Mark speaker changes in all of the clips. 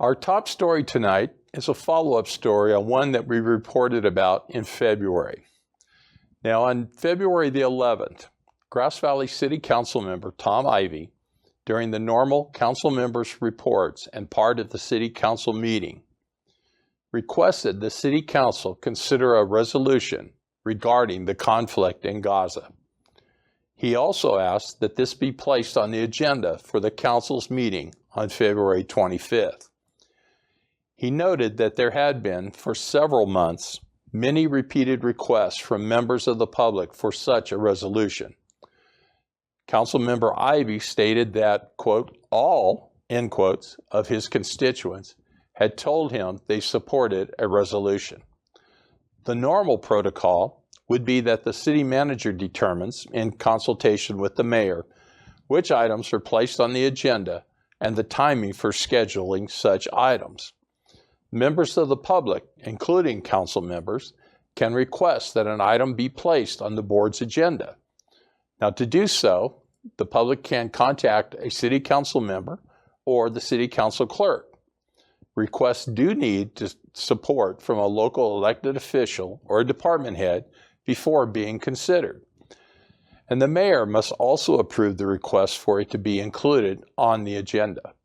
Speaker 1: Our top story tonight is a follow-up story on one that we reported about in February. Now, on February the 11th, Grass Valley City Council member Tom Ivey, during the normal council members' reports and part of the City Council meeting, requested the City Council consider a resolution regarding the conflict in Gaza. He also asked that this be placed on the agenda for the Council's meeting on February 25th. He noted that there had been, for several months, many repeated requests from members of the public for such a resolution. Councilmember Ivey stated that, quote, all, end quotes, of his constituents had told him they supported a resolution. The normal protocol would be that the city manager determines, in consultation with the mayor, which items are placed on the agenda and the timing for scheduling such items. Members of the public, including council members, can request that an item be placed on the board's agenda. Now, to do so, the public can contact a city council member or the city council clerk. Requests do need support from a local elected official or a department head before being considered. And the mayor must also approve the request for it to be included on the agenda.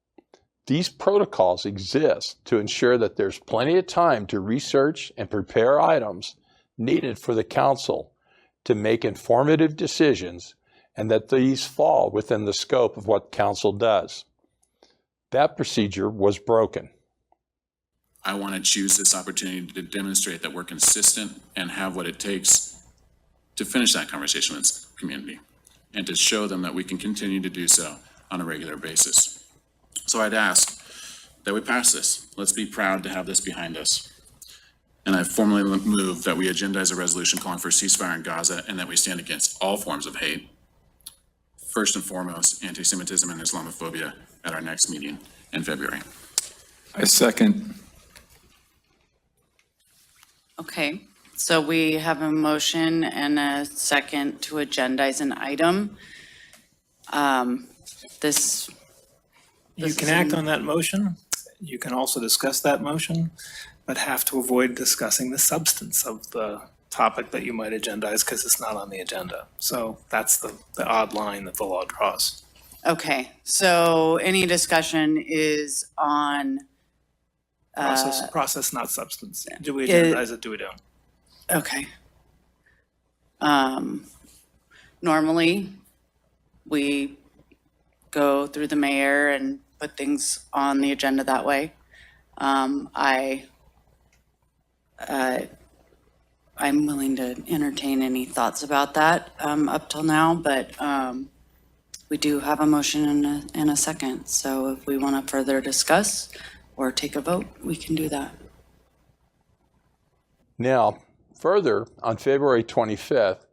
Speaker 1: These protocols exist to ensure that there's plenty of time to research and prepare items needed for the council to make informative decisions, and that these fall within the scope of what council does. That procedure was broken.
Speaker 2: I want to choose this opportunity to demonstrate that we're consistent and have what it takes to finish that conversation with the community and to show them that we can continue to do so on a regular basis. So I'd ask that we pass this. Let's be proud to have this behind us. And I formally move that we agendize a resolution calling for ceasefire in Gaza and that we stand against all forms of hate, first and foremost, anti-Semitism and Islamophobia, at our next meeting in February.
Speaker 3: I second.
Speaker 4: Okay, so we have a motion and a second to agendize an item.
Speaker 5: You can act on that motion. You can also discuss that motion, but have to avoid discussing the substance of the topic that you might agendize because it's not on the agenda. So that's the odd line that the law draws.
Speaker 4: Okay, so any discussion is on
Speaker 5: Process, not substance. Do we agendize it? Do we don't?
Speaker 4: okay. Normally, we go through the mayor and put things on the agenda that way. I'm willing to entertain any thoughts about that up till now, but we do have a motion and a second. So if we want to further discuss or take a vote, we can do that.
Speaker 1: Now, further, on February 25th,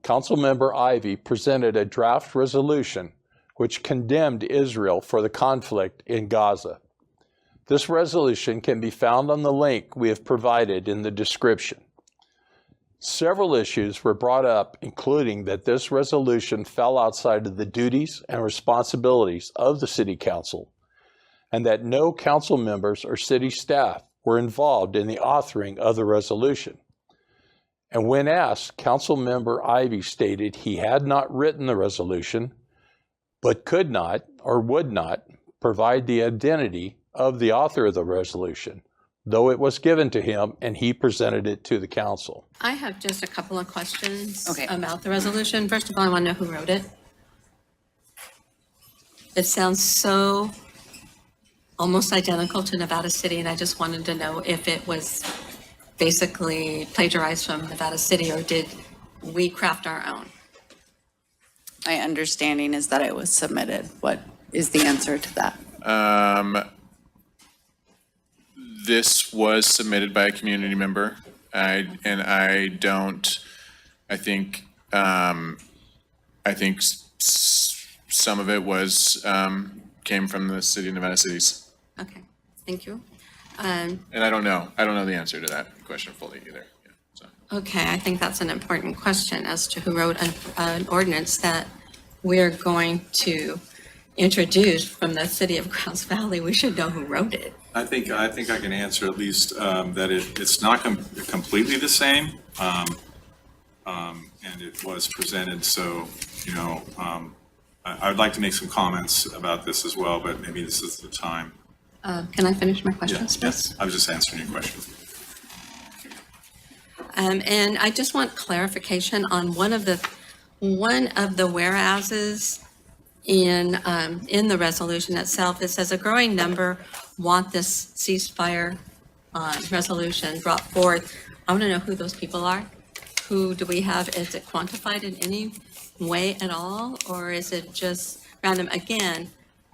Speaker 1: Councilmember Ivey presented a draft resolution which condemned Israel for the conflict in Gaza. This resolution can be found on the link we have provided in the description. Several issues were brought up, including that this resolution fell outside of the duties and responsibilities of the City Council, and that no council members or city staff were involved in the authoring of the resolution. And when asked, Councilmember Ivey stated he had not written the resolution, but could not or would not provide the identity of the author of the resolution, though it was given to him and he presented it to the council.
Speaker 6: I have just a couple of questions
Speaker 4: Okay.
Speaker 6: about the resolution. First of all, I want to know who wrote it. It sounds so almost identical to Nevada City, and I just wanted to know if it was basically plagiarized from Nevada City, or did we craft our own?
Speaker 4: My understanding is that it was submitted. What is the answer to that?
Speaker 2: This was submitted by a community member. I think some of it was, came from the city of Nevada Cities.
Speaker 6: Okay, thank you.
Speaker 2: And I don't know the answer to that question fully either. Yeah, so.
Speaker 6: Okay, I think that's an important question as to who wrote an ordinance that we're going to introduced from the city of Grass Valley, we should know who wrote it.
Speaker 7: I think I can answer at least that it's not completely the same, and it was presented. So, you know, I would like to make some comments about this as well, but maybe this is the time.
Speaker 6: Can I finish my questions, please?
Speaker 7: Yes, I was just answering your question.
Speaker 6: And I just want clarification on one of the whereases in the resolution itself. It says a growing number want this ceasefire resolution brought forth. I want to know who those people are. Who do we have? Is it quantified in any way at all, or is it just random? Again,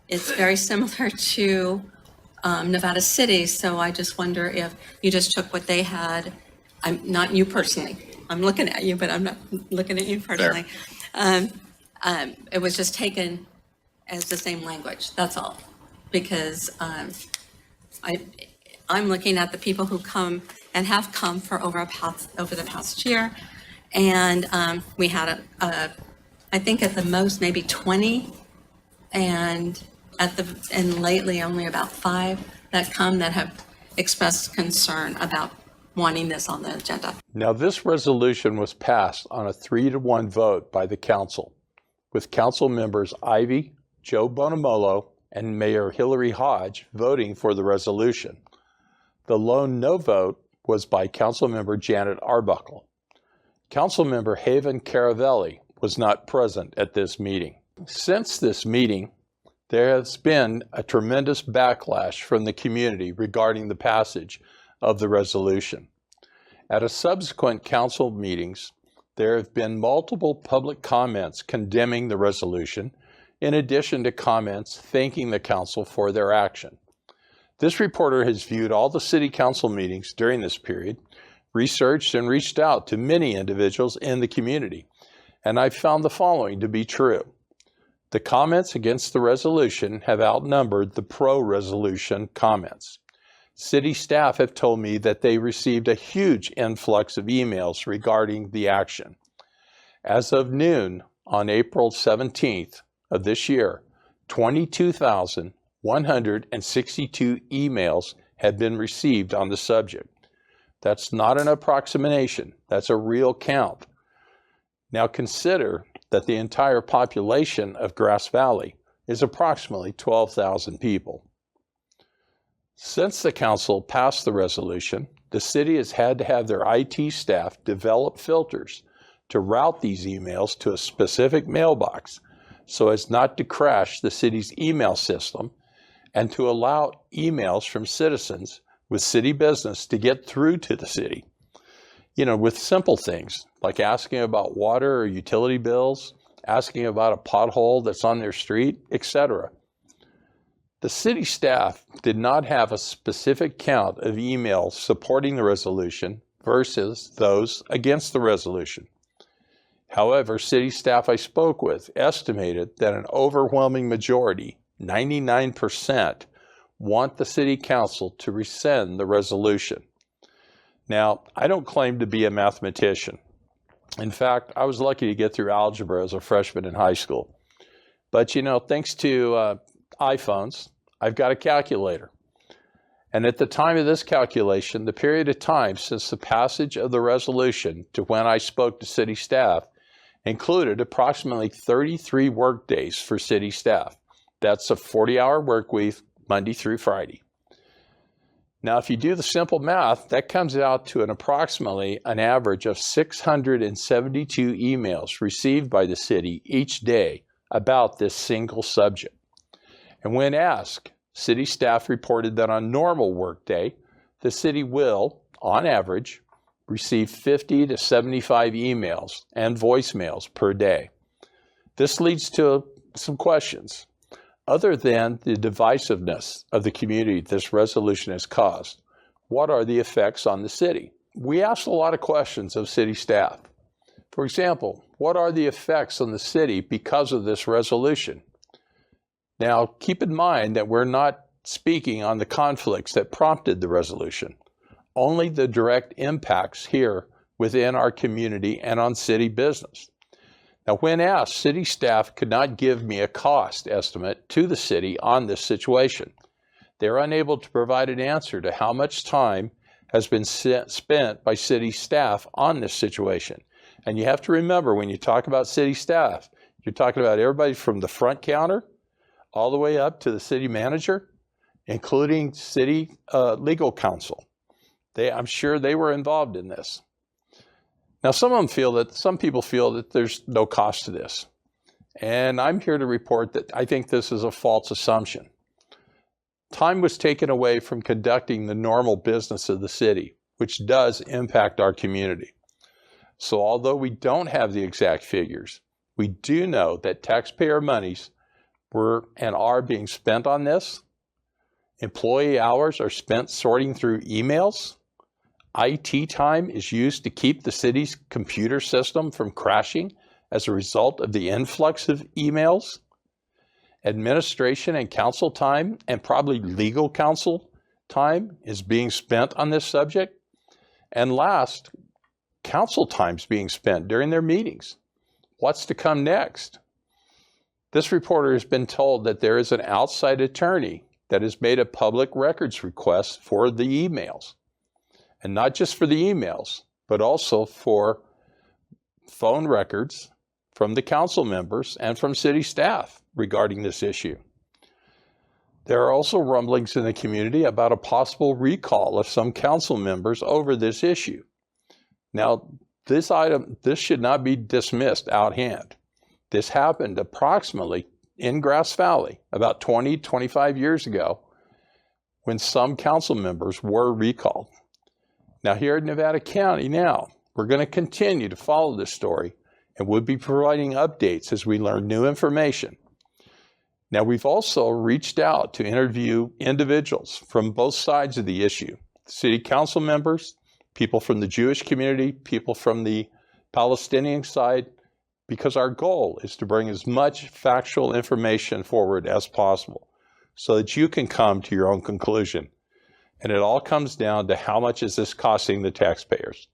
Speaker 6: it's very similar to Nevada City, so I just wonder if you just took what they had. I'm not you personally. I'm looking at you, but I'm not looking at you personally. It was just taken as the same language. That's all, because I'm looking at the people who come and have come for over the past year, and we had I think at the most maybe 20, and lately only about 5 that come that have expressed concern about wanting this on the agenda.
Speaker 1: Now, this resolution was passed on a 3-to-1 vote by the council, with council members Ivy, Joe Bonamolo, and Mayor Hillary Hodge voting for the resolution. The lone no vote was by Councilmember Janet Arbuckle. Councilmember Haven Caravelli was not present at this meeting. Since this meeting, there has been a tremendous backlash from the community regarding the passage of the resolution. At a subsequent council meetings, there have been multiple public comments condemning the resolution, in addition to comments thanking the council for their action. This reporter has viewed all the city council meetings during this period, researched and reached out to many individuals in the community, and I've found the following to be true. The comments against the resolution have outnumbered the pro-resolution comments. City staff have told me that they received a huge influx of emails regarding the action. As of noon on April 17th of this year, 22,162 emails have been received on the subject. That's not an approximation, that's a real count. Now consider that the entire population of Grass Valley is approximately 12,000 people. Since the council passed the resolution, the city has had to have their IT staff develop filters to route these emails to a specific mailbox so as not to crash the city's email system and to allow emails from citizens with city business to get through to the city. You know, with simple things like asking about water or utility bills, asking about a pothole that's on their street, etc. The city staff did not have a specific count of emails supporting the resolution versus those against the resolution. However, city staff I spoke with estimated that an overwhelming majority, 99%, want the city council to rescind the resolution. Now, I don't claim to be a mathematician. In fact, I was lucky to get through algebra as a freshman in high school. But you know, thanks to iPhones, I've got a calculator. And at the time of this calculation, the period of time since the passage of the resolution to when I spoke to city staff included approximately 33 work days for city staff. That's a 40-hour work week, Monday through Friday. Now, if you do the simple math, that comes out to approximately an average of 672 emails received by the city each day about this single subject. And when asked, city staff reported that on normal workday, the city will, on average, receive 50 to 75 emails and voicemails per day. This leads to some questions. Other than the divisiveness of the community this resolution has caused, what are the effects on the city? We asked a lot of questions of city staff. For example, what are the effects on the city because of this resolution? Now, keep in mind that we're not speaking on the conflicts that prompted the resolution, only the direct impacts here within our community and on city business. Now, when asked, city staff could not give me a cost estimate to the city on this situation. They're unable to provide an answer to how much time has been spent by city staff on this situation. And you have to remember, when you talk about city staff, you're talking about everybody from the front counter all the way up to the city manager, including city legal counsel. I'm sure they were involved in this. Now, some people feel that there's no cost to this. And I'm here to report that I think this is a false assumption. Time was taken away from conducting the normal business of the city, which does impact our community. So although we don't have the exact figures, we do know that taxpayer monies were and are being spent on this. Employee hours are spent sorting through emails. IT time is used to keep the city's computer system from crashing as a result of the influx of emails. Administration and council time, and probably legal counsel time, is being spent on this subject. And last, council time's being spent during their meetings. What's to come next? This reporter has been told that there is an outside attorney that has made a public records request for the emails. And not just for the emails, but also for phone records from the council members and from city staff regarding this issue. There are also rumblings in the community about a possible recall of some council members over this issue. Now, this should not be dismissed out hand. This happened approximately in Grass Valley about 25 years ago when some council members were recalled. Now, here in Nevada County now, we're going to continue to follow this story, and we'll be providing updates as we learn new information. Now, we've also reached out to interview individuals from both sides of the issue, city council members, people from the Jewish community, people from the Palestinian side, because our goal is to bring as much factual information forward as possible so that you can come to your own conclusion. And it all comes down to how much is this costing the taxpayers.